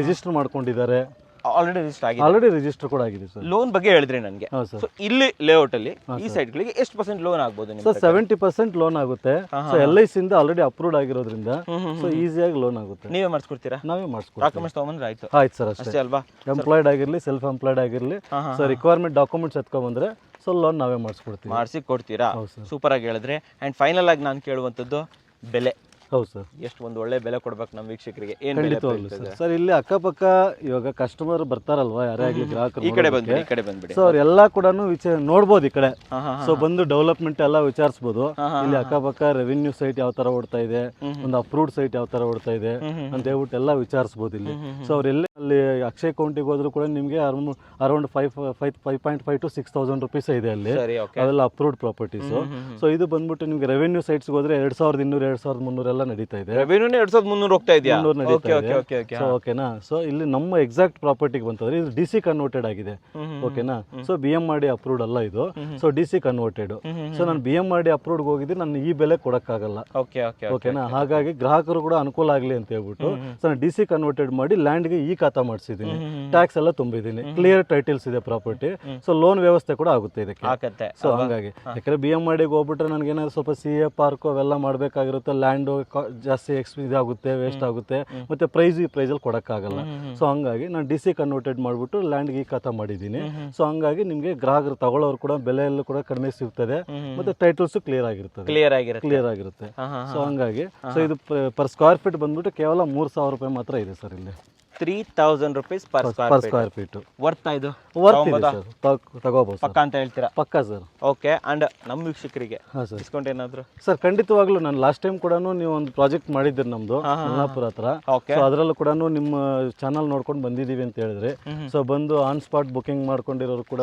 Speaker 1: ರಿಜಿಸ್ಟರ್ ಮಾಡ್ಕೊಂಡಿದ್ದಾರೆ. ಆಲ್ರೆಡಿ ರಿಜಿಸ್ಟರ್ ಕೂಡ ಆಗಿದೆ ಸರ್.
Speaker 2: ಲೋನ್ ಬಗ್ಗೆ ಹೇಳಿದ್ರಿ ನನಗೆ. ಸೊ ಇಲ್ಲಿ ಲೇಔಟ್ ಅಲ್ಲಿ ಈ ಸೈಟ್ ಗಳಿಗೆ ಎಷ್ಟು % ಲೋನ್ ಆಗ್ಬೋದು?
Speaker 1: ಸರ್ 70% ಲೋನ್ ಆಗುತ್ತೆ. ಸೊ LIC ಇಂದ ಆಲ್ರೆಡಿ ಅಪ್ರೂವ್ಡ್ ಆಗಿರೋದ್ರಿಂದ ಸೊ ಈಸಿಯಾಗಿ ಲೋನ್ ಆಗುತ್ತೆ.
Speaker 2: ನೀವೇ ಮಾಡಿಸ್ಕೊಡ್ತೀರಾ? ನಾವೇ
Speaker 1: ಮಾಡಿಸ್ಕೊಡ್ತೀವಿ.
Speaker 2: ಡಾಕ್ಯುಮೆಂಟ್ಸ್ ತಗೊಂಡ್ರೆ ಆಯ್ತು.
Speaker 1: ಆಯ್ತು ಸರ್, ಅಷ್ಟೇ ಅಲ್ವಾ? ಎಂಪ್ಲಾಯ್ಡ್ ಆಗಿರಲಿ, ಸೆಲ್ಫ್ ಎಂಪ್ಲಾಯ್ಡ್ ಆಗಿರಲಿ, ಸೊ ರಿಕ್ವೈರ್ಮೆಂಟ್ ಡಾಕ್ಯುಮೆಂಟ್ಸ್ ಎತ್ಕೊಂಡ್ಬಂದ್ರೆ ಸೊ ಲೋನ್ ನಾವೇ ಮಾಡಿಸಿ ಕೊಡ್ತೀರಾ?
Speaker 2: ಸೂಪರ್ ಆಗಿ ಹೇಳಿದ್ರೆ. ಅಂಡ್ ಫೈನಲ್ ಆಗಿ ನಾನು ಕೇಳುವಂಥದ್ದು ಬೆಲೆ.
Speaker 1: ಹೌದು ಸರ್.
Speaker 2: ಎಷ್ಟು ಒಂದು ಒಳ್ಳೆ ಬೆಲೆ ಕೊಡ್ಬೇಕು ನಮ್ಮ ವೀಕ್ಷಕರಿಗೆ, ಏನು ಬೆಲೆ
Speaker 1: ಖಂಡಿತವಾಗ್ಲು ಸರ್. ಸರ್ ಇಲ್ಲಿ ಅಕ್ಕಪಕ್ಕ ಇವಾಗ ಕಸ್ಟಮರ್ ಬರ್ತಾರಲ್ವಾ, ಯಾರೇ ಆಗ್ಲಿ ಗ್ರಾಹಕರು
Speaker 2: ಈ ಕಡೆ ಬಂದ್ಬಿಡಿ, ಈ ಕಡೆ ಬಂದ್ಬಿಡಿ.
Speaker 1: ಸೊ ಅವ್ರೆಲ್ಲ ಕೂಡ ನೋಡ್ಬೋದು ಈ ಕಡೆ.
Speaker 2: ಹಾ, ಹಾ,
Speaker 1: ಸೊ ಬಂದು ಡೆವಲಪ್ಮೆಂಟ್ ಎಲ್ಲ ವಿಚಾರಿಸಬಹುದು. ಇಲ್ಲಿ ಅಕ್ಕಪಕ್ಕ ರೆವಿನ್ಯೂ ಸೈಟ್ ಯಾವ ತರ ಓಡ್ತಾ ಇದೆ, ಒಂದು ಅಪ್ರೂವ್ಡ್ ಸೈಟ್ ಯಾವ ತರ ಓಡ್ತಾ ಇದೆ ಅಂತ ಹೇಳ್ಬಿಟ್ಟು ಎಲ್ಲ ವಿಚಾರಿಸಬಹುದು ಇಲ್ಲಿ. ಸೊ ಅವ್ರೆಲ್ಲ ಅಲ್ಲಿ ಅಕ್ಷಯ್ ಕೌಂಟಿಗೆ ಹೋದ್ರು ಕೂಡ ನಿಮಗೆ ಅರೌಂಡ್ 5.5 to 6,000 ರುಪೀಸ್ ಇದೆ ಅಲ್ಲಿ.
Speaker 2: ಸರಿ, ಓಕೆ.
Speaker 1: ಅವೆಲ್ಲ ಅಪ್ರೂವ್ಡ್ ಪ್ರಾಪರ್ಟೀಸ್. ಸೊ ಇದು ಬಂದ್ಬಿಟ್ಟು ನಿಮ್ಗೆ ರೆವೆನ್ಯೂ ಸೈಟ್ಸ್ ಹೋದ್ರೆ 2,200 2,300 ಎಲ್ಲ ನಡೀತಾ ಇದೆ.
Speaker 2: ರೆವೆನ್ಯೂ 2,300 ಹೋಗ್ತಾ ಇದೆಯಾ?
Speaker 1: 300 ನಡೀತಾ
Speaker 2: ಓಕೆ,
Speaker 1: ಇದೆ.
Speaker 2: Okay, okay.
Speaker 1: ಸೊ ಓಕೆನಾ. ಸೊ ಇಲ್ಲಿ ನಮ್ಮ ಎಕ್ಸಾಕ್ಟ್ ಪ್ರಾಪರ್ಟಿಗೆ ಬಂತಂದ್ರೆ ಇದು ಡಿಸಿ ಕನ್ವರ್ಟೆಡ್ ಆಗಿದೆ. ಓಕೆನಾ. ಸೊ BMRD ಅಪ್ರೂವ್ಡ್ ಅಲ್ಲ ಇದು. So DC converted. ಸೊ ನಾನು BMRD ಅಪ್ರೂವ್ಡ್ ಹೋಗಿದ್ದೀನಿ, ನಾನು ಈ ಬೆಲೆ ಕೊಡಕ್ಕಾಗಲ್ಲ.
Speaker 2: ಓಕೆ, ಓಕೆ,
Speaker 1: ಓಕೆನಾ. ಹಾಗಾಗಿ ಗ್ರಾಹಕರು ಕೂಡ ಅನುಕೂಲ ಆಗಲಿ ಅಂತ ಹೇಳ್ಬಿಟ್ಟು ಸೊ ನಾನು ಡಿಸಿ ಕನ್ವರ್ಟೆಡ್ ಮಾಡಿ ಲ್ಯಾಂಡ್ಗೆ ಈ ಖಾತಾ ಮಾಡಿಸಿದ್ದೀನಿ, ಟ್ಯಾಕ್ಸ್ ಎಲ್ಲ ತುಂಬಿದ್ದೀನಿ, ಕ್ಲಿಯರ್ ಟೈಟಲ್ಸ್ ಇದೆ ಪ್ರಾಪರ್ಟಿ. ಸೊ ಲೋನ್ ವ್ಯವಸ್ಥೆ ಕೂಡ ಆಗುತ್ತೆ ಇದಕ್ಕೆ.
Speaker 2: ಆಗುತ್ತೆ.
Speaker 1: ಸೊ ಹಂಗಾಗಿ ಯಾಕಂದ್ರೆ BMRDಗೆ ಹೋಗ್ಬಿಟ್ರೆ ನನಗೆ ಏನಾದ್ರು ಸ್ವಲ್ಪ CA ಪಾರ್ಕ್ ಅವೆಲ್ಲ ಮಾಡಬೇಕಾಗಿರುತ್ತೆ, ಲ್ಯಾಂಡ್ ಜಾಸ್ತಿ ಇದಾಗುತ್ತೆ, ವೇಸ್ಟ್ ಆಗುತ್ತೆ, ಮತ್ತೆ ಪ್ರೈಸಲ್ಲಿ ಕೊಡಕ್ಕಾಗಲ್ಲ. ಸೊ ಹಂಗಾಗಿ ನಾನು ಡಿಸಿ ಕನ್ವರ್ಟೆಡ್ ಮಾಡಿಬಿಟ್ಟು ಲ್ಯಾಂಡ್ಗೆ ಈ ಖಾತಾ ಮಾಡಿದ್ದೀನಿ. ಸೊ ಹಂಗಾಗಿ ನಿಮಗೆ ಗ್ರಾಹಕರು ತಗೊಳ್ಳೋರು ಕೂಡ ಬೆಲೆಯಲ್ಲೂ ಕೂಡ ಕಡಿಮೆ ಸಿಗ್ತದೆ, ಮತ್ತೆ ಟೈಟಲ್ಸ್ ಕ್ಲಿಯರ್ ಆಗಿರ್ತದೆ.
Speaker 2: ಕ್ಲಿಯರ್ ಆಗಿರುತ್ತೆ.
Speaker 1: ಸೊ ಹಂಗಾಗಿ ಸೊ ಇದು ಪರ್ ಸ್ಕ್ವೇರ್ ಫೀಟ್ ಬಂದ್ಬಿಟ್ಟು ಕೇವಲ 3,000 ರೂಪಾಯಿ ಮಾತ್ರ ಇದೆ ಸರ್ ಇಲ್ಲಿ.
Speaker 2: 3,000 rupees per
Speaker 1: square feet.
Speaker 2: Worth ಇದು
Speaker 1: ವರ್ತ್ ಇದೆ ಸರ್, ತಗೋಬಹುದು
Speaker 2: ಪಕ್ಕ ಅಂತ ಹೇಳ್ತೀರಾ?
Speaker 1: ಪಕ್ಕ ಸರ್.
Speaker 2: ಓಕೆ. ಅಂಡ್ ನಮ್ಮ ವೀಕ್ಷಕರಿಗೆ
Speaker 1: ಸರ್
Speaker 2: ಡಿಸ್ಕೌಂಟ್ ಏನಾದ್ರು?
Speaker 1: ಸರ್ ಖಂಡಿತವಾಗ್ಲೂ ನಾನು ಲಾಸ್ಟ್ ಟೈಮ್ ಕೂಡ ನೀವು ಒಂದು ಪ್ರಾಜೆಕ್ಟ್ ಮಾಡಿದ್ದೀರಿ ನಮ್ದು ಮಲ್ಲಾಪುರ ಹತ್ರ. ಸೊ ಅದರಲ್ಲೂ ಕೂಡ ನಿಮ್ಮ ಚಾನಲ್ ನೋಡ್ಕೊಂಡು ಬಂದಿದ್ದೀವಿ ಅಂತ ಹೇಳಿದ್ರೆ, ಸೊ ಬಂದು ಆನ್ ಸ್ಪಾಟ್ ಬುಕಿಂಗ್ ಮಾಡ್ಕೊಂಡಿರೋರು ಕೂಡ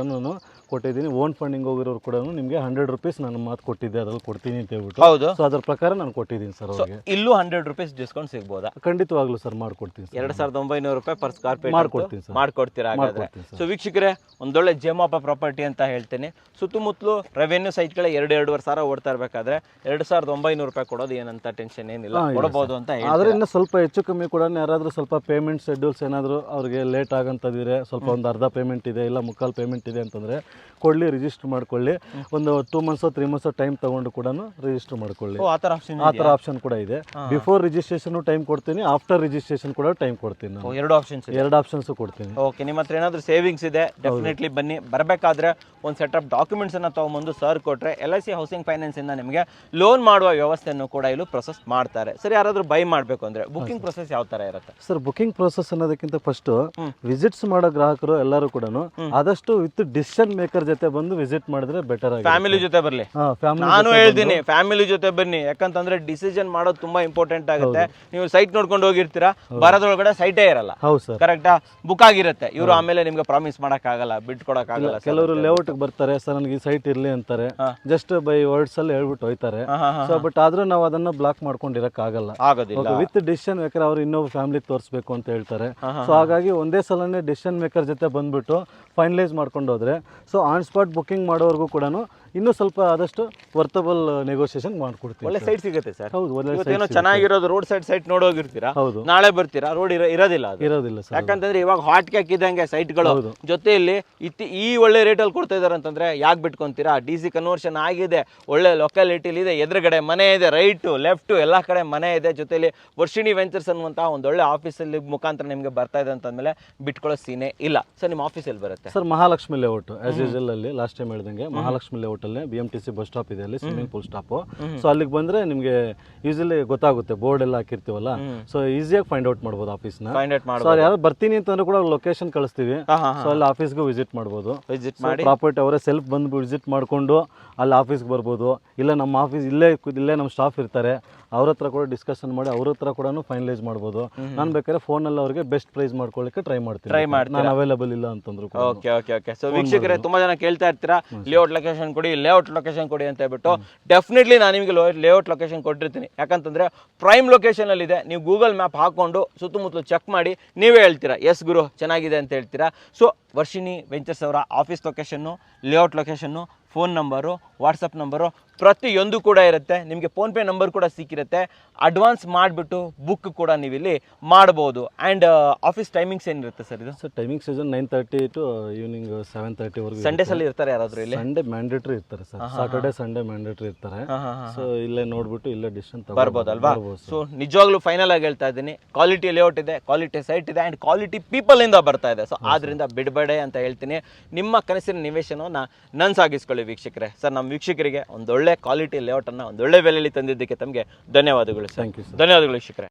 Speaker 1: ಕೊಟ್ಟಿದ್ದೀನಿ. ಓನ್ ಫಂಡಿಂಗ್ ಹೋಗಿರೋರು ಕೂಡ ನಿಮಗೆ 100 ರೂಪೀಸ್ ನಾನು ಮಾತು ಕೊಟ್ಟಿದ್ದೆ, ಅದ್ರಲ್ಲಿ ಕೊಡ್ತೀನಿ ಅಂತ ಹೇಳ್ಬಿಟ್ಟು.
Speaker 2: ಹೌದು.
Speaker 1: ಸೊ ಅದ್ರ ಪ್ರಕಾರ ನಾನು ಕೊಟ್ಟಿದ್ದೀನಿ ಸರ್ ಅವ್ರಿಗೆ.
Speaker 2: ಇಲ್ಲೂ 100 ರೂಪೀಸ್ ಡಿಸ್ಕೌಂಟ್ ಸಿಗ್ಬೋದಾ?
Speaker 1: ಖಂಡಿತವಾಗ್ಲೂ ಸರ್ ಮಾಡ್ಕೊಡ್ತೀನಿ.
Speaker 2: 2,900 ರೂಪಾಯಿ ಪರ್ ಸ್ಕ್ವೇರ್ ಫೀಟ್
Speaker 1: ಮಾಡ್ಕೊಡ್ತೀನಿ ಸರ್.
Speaker 2: ಮಾಡ್ಕೊಡ್ತೀರಾ ಹಾಗಾದ್ರೆ? ಸೊ ವೀಕ್ಷಕರೇ, ಒಂದೊಳ್ಳೆ ಜೇಮಾಪ ಪ್ರಾಪರ್ಟಿ ಅಂತ ಹೇಳ್ತೀನಿ. ಸುತ್ತಮುತ್ತಲು ರೆವೆನ್ಯೂ ಸೈಟ್ಗಳೇ 2-2.5 ಸಾವಿರ ಓಡ್ತಾ ಇರಬೇಕಾದ್ರೆ 2,900 ರೂಪಾಯಿ ಕೊಡೋದು ಏನಂತ ಟೆನ್ಷನ್ ಏನಿಲ್ಲ, ಕೊಡಬಹುದು ಅಂತ ಹೇಳಿ.
Speaker 1: ಆದ್ರೆ ಇನ್ನು ಸ್ವಲ್ಪ ಹೆಚ್ಚು ಕಮ್ಮಿ ಕೂಡ ಯಾರಾದ್ರೂ ಸ್ವಲ್ಪ ಪೇಮೆಂಟ್ ಶೆಡ್ಯೂಲ್ಸ್ ಏನಾದ್ರು ಅವ್ರಿಗೆ ಲೇಟ್ ಆಗಂತದಿದ್ರೆ, ಸ್ವಲ್ಪ ಒಂದು ಅರ್ಧ ಪೇಮೆಂಟ್ ಇದೆ ಇಲ್ಲ ಮುಕ್ಕಾಲು ಪೇಮೆಂಟ್ ಇದೆ ಅಂತಂದ್ರೆ ಕೊಡ್ಲಿ, ರಿಜಿಸ್ಟರ್ ಮಾಡ್ಕೊಳ್ಳಿ. ಒಂದು 2 months 3 months ಟೈಮ್ ತಗೊಂಡು ಕೂಡ ರಿಜಿಸ್ಟರ್ ಮಾಡ್ಕೊಳ್ಳಿ.
Speaker 2: ಆ ಥರ
Speaker 1: ಆಪ್ಷನ್ ಕೂಡ ಇದೆ. ಬಿಫೋರ್ ರಿಜಿಸ್ಟ್ರೇಷನ್ ಟೈಮ್ ಕೊಡ್ತೀನಿ, ಆಫ್ಟರ್ ರಿಜಿಸ್ಟ್ರೇಷನ್ ಕೂಡ ಟೈಮ್ ಕೊಡ್ತೀನಿ.
Speaker 2: ಎರಡು ಆಪ್ಷನ್ಸ್
Speaker 1: ಕೊಡ್ತೀನಿ.
Speaker 2: ಓಕೆ. ನಿಮ್ಮ ಹತ್ರ ಏನಾದರೂ ಸೇವಿಂಗ್ಸ್ ಇದೆ, ಡೆಫಿನೆಟ್ಲಿ ಬನ್ನಿ. ಬರಬೇಕಾದ್ರೆ ಒಂದು ಸೆಟ್ ಆಫ್ ಡಾಕ್ಯುಮೆಂಟ್ಸ್ ಅನ್ನ ತಗೊಂಬಂದು ಸರ್ ಕೊಟ್ರೆ LIC ಹೌಸಿಂಗ್ ಫೈನಾನ್ಸ್ ಇಂದ ನಿಮಗೆ ಲೋನ್ ಮಾಡುವ ವ್ಯವಸ್ಥೆಯನ್ನು ಕೂಡ ಇಲ್ಲಿ ಪ್ರೊಸೆಸ್ ಮಾಡ್ತಾರೆ. ಸರಿ, ಯಾರಾದ್ರೂ ಬೈ ಮಾಡಬೇಕು ಅಂದ್ರೆ ಬುಕಿಂಗ್ ಪ್ರೊಸೆಸ್ ಯಾವ ತರ ಇರುತ್ತೆ
Speaker 1: ಸರ್? ಬುಕಿಂಗ್ ಪ್ರೊಸೆಸ್ ಅನ್ನೋದಕ್ಕಿಂತ ಫಸ್ಟ್ ವಿಸಿಟ್ಸ್ ಮಾಡೋ ಗ್ರಾಹಕರು ಎಲ್ಲರೂ ಕೂಡ ಆದಷ್ಟು ವಿತ್ ಡಿಸಿಷನ್ ಮೇಕರ್ ಜೊತೆ ಬಂದು ವಿಸಿಟ್ ಮಾಡಿದ್ರೆ ಬೆಟರ್ ಆಗಿ.
Speaker 2: ಫ್ಯಾಮಿಲಿ ಜೊತೆ ಬರಲಿ. ನಾನು ಹೇಳ್ತೀನಿ ಫ್ಯಾಮಿಲಿ ಜೊತೆ ಬನ್ನಿ, ಯಾಕಂತಂದ್ರೆ ಡಿಸಿಷನ್ ಮಾಡೋದು ತುಂಬಾ ಇಂಪಾರ್ಟೆಂಟ್ ಆಗುತ್ತೆ. ನೀವು ಸೈಟ್ ನೋಡ್ಕೊಂಡು ಹೋಗಿರ್ತೀರಾ, ಬರೋದ್ರೊಳಗಡೆ ಸೈಟೇ ಇರಲ್ಲ.
Speaker 1: ಹೌದು ಸರ್.
Speaker 2: ಕರೆಕ್ಟಾ? ಬುಕ್ ಆಗಿರುತ್ತೆ. ಇವರು ಆಮೇಲೆ ನಿಮ್ಗೆ ಪ್ರಾಮಿಸ್ ಮಾಡಕ್ ಆಗಲ್ಲ, ಬಿಟ್ಟು ಕೊಡಕ್ ಆಗಲ್ಲ.
Speaker 1: ಕೆಲವರು ಲೇಔಟ್ ಬರ್ತಾರೆ, ಸರ್ ನನಗೆ ಈ ಸೈಟ್ ಇರ್ಲಿ ಅಂತಾರೆ, ಜಸ್ಟ್ ಬೈ ವರ್ಡ್ಸ್ ಅಲ್ಲಿ ಹೇಳ್ಬಿಟ್ಟು ಹೋಯ್ತಾರೆ. ಸೊ ಬಟ್ ಆದ್ರೂ ನಾವು ಅದನ್ನ ಬ್ಲಾಕ್ ಮಾಡ್ಕೊಂಡಿರಕ್
Speaker 2: ಆಗೋದಿಲ್ಲ.
Speaker 1: ವಿತ್ ಡಿಸಿಷನ್ ಮೇಕರ್ ಅವ್ರು ಇನ್ನೊಬ್ಬ ಫ್ಯಾಮಿಲಿ ತೋರಿಸ್ಬೇಕು ಅಂತ ಹೇಳ್ತಾರೆ. ಸೊ ಹಾಗಾಗಿ ಒಂದೇ ಸಲನೇ ಡಿಸಿಷನ್ ಮೇಕರ್ ಜೊತೆ ಬಂದ್ಬಿಟ್ಟು ಫೈನಲೈಸ್ ಮಾಡ್ಕೊಂಡು ಹೋದ್ರೆ, ಸೊ ಆನ್ ಸ್ಪಾಟ್ ಬುಕಿಂಗ್ ಮಾಡೋರ್ಗೂ ಕೂಡ ಇನ್ನೂ ಸ್ವಲ್ಪ ಆದಷ್ಟು ವರ್ತಬಲ್ ನೆಗೋಸಿಯೇಷನ್ ಮಾಡ್ಕೊಡ್ತೀವಿ.
Speaker 2: ಒಳ್ಳೆ ಸೈಟ್ ಸಿಗುತ್ತೆ ಸರ್.
Speaker 1: ಹೌದು, ಒಳ್ಳೆ
Speaker 2: ಏನೋ ಚೆನ್ನಾಗಿರೋದು ರೋಡ್ ಸೈಟ್ ನೋಡೋಗಿರ್ತೀರಾ.
Speaker 1: ಹೌದು.
Speaker 2: ನಾಳೆ ಬರ್ತೀರಾ, ರೋಡ್ ಇರೋದಿಲ್ಲ
Speaker 1: ಸರ್.
Speaker 2: ಯಾಕಂತಂದ್ರೆ ಇವಾಗ ಹಾಟ್ ಕ್ಯಾಕ್ ಇದ್ದಂಗೆ ಸೈಟ್ಗಳು ಜೊತೆಯಲ್ಲಿ ಈ ಒಳ್ಳೆ ರೇಟಲ್ಲಿ ಕೊಡ್ತಾ ಇದಾರೆ ಅಂತಂದ್ರೆ ಯಾಕೆ ಬಿಟ್ಕೊಂತೀರಾ? DC ಕನ್ವರ್ಷನ್ ಆಗಿದೆ, ಒಳ್ಳೆ ಲೊಕ್ಯಾಲಿಟಿಲಿ ಇದೆ, ಎದುರುಗಡೆ ಮನೆ ಇದೆ, ರೈಟ್ ಲೆಫ್ಟ್ ಎಲ್ಲ ಕಡೆ ಮನೆ ಇದೆ, ಜೊತೆಲಿ ವರ್ಷಿಣಿ ವೆಂಚರ್ಸ್ ಅನ್ನುವಂತಹ ಒಂದು ಒಳ್ಳೆ ಆಫೀಸಲ್ಲಿ ಮುಖಾಂತರ ನಿಮಗೆ ಬರ್ತಾ ಇದೆ ಅಂತಂದ್ಮೇಲೆ ಬಿಟ್ಕೊಳ್ಳೋ ಸೀನೆ ಇಲ್ಲ. ಸರ್, ನಿಮ್ಮ ಆಫೀಸಲ್ಲಿ ಬರುತ್ತೆ
Speaker 1: sir Mahalakshmi layout. As usual ಅಲ್ಲಿ ಲಾಸ್ಟ್ ಟೈಮ್ ಹೇಳಿದಂಗೆ ಮಹಾಲಕ್ಷ್ಮಿ ಲೇಔಟ್ ಅಲ್ಲಿ BMTC ಬಸ್ ಸ್ಟಾಪ್ ಇದೆ, ಅಲ್ಲಿ ಸ್ವಿಮ್ಮಿಂಗ್ ಪೂಲ್ ಸ್ಟಾಪ್. ಸೊ ಅಲ್ಲಿಗೆ ಬಂದ್ರೆ ನಿಮ್ಗೆ ಯೂಶಲಿ ಗೊತ್ತಾಗುತ್ತೆ, ಬೋರ್ಡ್ ಎಲ್ಲ ಹಾಕಿರ್ತೀವಲ್ಲ. ಸೊ ಈಸಿಯಾಗಿ ಫೈಂಡ್ ಔಟ್ ಮಾಡ್ಬೋದು ಆಫೀಸ್ನ. ಸೊ ಯಾರು ಬರ್ತೀನಿ ಅಂತಂದ್ರೆ ಕೂಡ ಲೊಕೇಶನ್ ಕಳಿಸ್ತೀವಿ. ಸೊ ಅಲ್ಲಿ ಆಫೀಸ್ಗೂ ವಿಸಿಟ್ ಮಾಡ್ಬೋದು. ಪ್ರಾಪರ್ಟಿ ಅವರೇ ಸೆಲ್ಫ್ ಬಂದು ವಿಸಿಟ್ ಮಾಡ್ಕೊಂಡು ಅಲ್ಲಿ ಆಫೀಸ್ಗೆ ಬರ್ಬೋದು. ಇಲ್ಲ ನಮ್ಮ ಆಫೀಸ್ ಇಲ್ಲೇ ನಮ್ಮ ಸ್ಟಾಫ್ ಇರ್ತಾರೆ, ಅವ್ರ ಹತ್ರ ಕೂಡ ಡಿಸ್ಕಷನ್ ಮಾಡಿ ಅವ್ರ ಹತ್ರ ಕೂಡ ಫೈನಲೈಸ್ ಮಾಡ್ಬೋದು. ನಾನು ಬೇಕಾದ್ರೆ ಫೋನಲ್ಲಿ ಅವ್ರಿಗೆ ಬೆಸ್ಟ್ ಪ್ರೈಸ್ ಮಾಡ್ಕೊಳ್ಳಿಕ್ಕೆ ಟ್ರೈ ಮಾಡ್ತೀನಿ. ನಾನು ಅವೈಲೇಬಲ್ ಇಲ್ಲ ಅಂತಂದ್ರು.
Speaker 2: ಓಕೆ. ಸೊ ವೀಕ್ಷಕರೇ, ತುಂಬಾ ಜನ ಕೇಳ್ತಾ ಇರ್ತೀರಾ ಲೇಔಟ್ ಲೊಕೇಶನ್ ಕೊಡಿ ಅಂತ ಹೇಳ್ಬಿಟ್ಟು. ಡೆಫಿನೆಟ್ಲಿ ನಾನು ನಿಮಗೆ ಲೇಔಟ್ ಲೊಕೇಶನ್ ಕೊಟ್ಟಿರ್ತೀನಿ. ಯಾಕಂತಂದ್ರೆ ಪ್ರೈಮ್ ಲೊಕೇಶನ್ ಅಲ್ಲಿ ಇದೆ. ನೀವು ಗೂಗಲ್ ಮ್ಯಾಪ್ ಹಾಕೊಂಡು ಸುತ್ತಮುತ್ತಲು ಚೆಕ್ ಮಾಡಿ ನೀವೇ ಹೇಳ್ತೀರಾ, ಎಸ್ ಗುರು ಚೆನ್ನಾಗಿದೆ ಅಂತ ಹೇಳ್ತೀರಾ. ಸೊ ವರ್ಷಿಣಿ ವೆಂಚರ್ಸ್ ಅವರ office location, layout location, phone number, WhatsApp number ಪ್ರತಿಯೊಂದು ಕೂಡ ಇರುತ್ತೆ. ನಿಮಗೆ ಫೋನ್ಪೇ ನಂಬರ್ ಕೂಡ ಸಿಕ್ಕಿರುತ್ತೆ. ಅಡ್ವಾನ್ಸ್ ಮಾಡಿಬಿಟ್ಟು ಬುಕ್ ಕೂಡ ನೀವು ಇಲ್ಲಿ ಮಾಡ್ಬೋದು. ಆ್ಯಂಡ್ ಆಫೀಸ್ ಟೈಮಿಂಗ್ಸ್ ಏನಿರುತ್ತೆ ಸರ್? ಇದು
Speaker 1: sir timing season 9:30 to evening 7:30
Speaker 2: ಸಂಡೇಸಲ್ಲಿ ಇರ್ತಾರೆ ಯಾರಾದರೂ ಇಲ್ಲಿ?
Speaker 1: ಸಂಡೇ ಮ್ಯಾಂಡೇಟ್ರಿ ಇರ್ತಾರೆ ಸರ್. ಸಾಟರ್ಡೆ ಸಂಡೇ ಮ್ಯಾಂಡೇಟ್ರಿ ಇರ್ತಾರೆ. ಸೊ ಇಲ್ಲೇ ನೋಡ್ಬಿಟ್ಟು ಇಲ್ಲೇ ಡಿಸಿಷನ್
Speaker 2: ಬರ್ಬೋದಲ್ವಾ? ಸೊ ನಿಜವಾಗ್ಲೂ ಫೈನಲ್ ಆಗಿ ಹೇಳ್ತಾ ಇದ್ದೀನಿ, ಕ್ವಾಲಿಟಿ ಲೇಔಟ್ ಇದೆ, ಕ್ವಾಲಿಟಿ ಸೈಟ್ ಇದೆ, ಆ್ಯಂಡ್ ಕ್ವಾಲಿಟಿ ಪೀಪಲ್ ಇಂದ ಬರ್ತಾ ಇದೆ. ಸೊ ಆದ್ರಿಂದ ಬಿಡಬೇಡಿ ಅಂತ ಹೇಳ್ತೀನಿ. ನಿಮ್ಮ ಕನಸಿನ ನಿವೇಶನವನ್ನು ನನ್ಸಾಗಿಸ್ಕೊಳ್ಳಿ ವೀಕ್ಷಕರೇ. ಸರ್, ನಮ್ಮ ವೀಕ್ಷಕರಿಗೆ ಒಂದು ಒಳ್ಳೆ ಕ್ವಾಲಿಟಿ ಲೇಔಟನ್ನು ಒಂದು ಒಳ್ಳೆ ಬೆಲೆಯಲ್ಲಿ ತಂದಿದ್ದಕ್ಕೆ ತಮಗೆ ಧನ್ಯವಾದಗಳು ಸರ್.
Speaker 1: Thank you sir.
Speaker 2: ಧನ್ಯವಾದಗಳು ಶಿಖರೆ.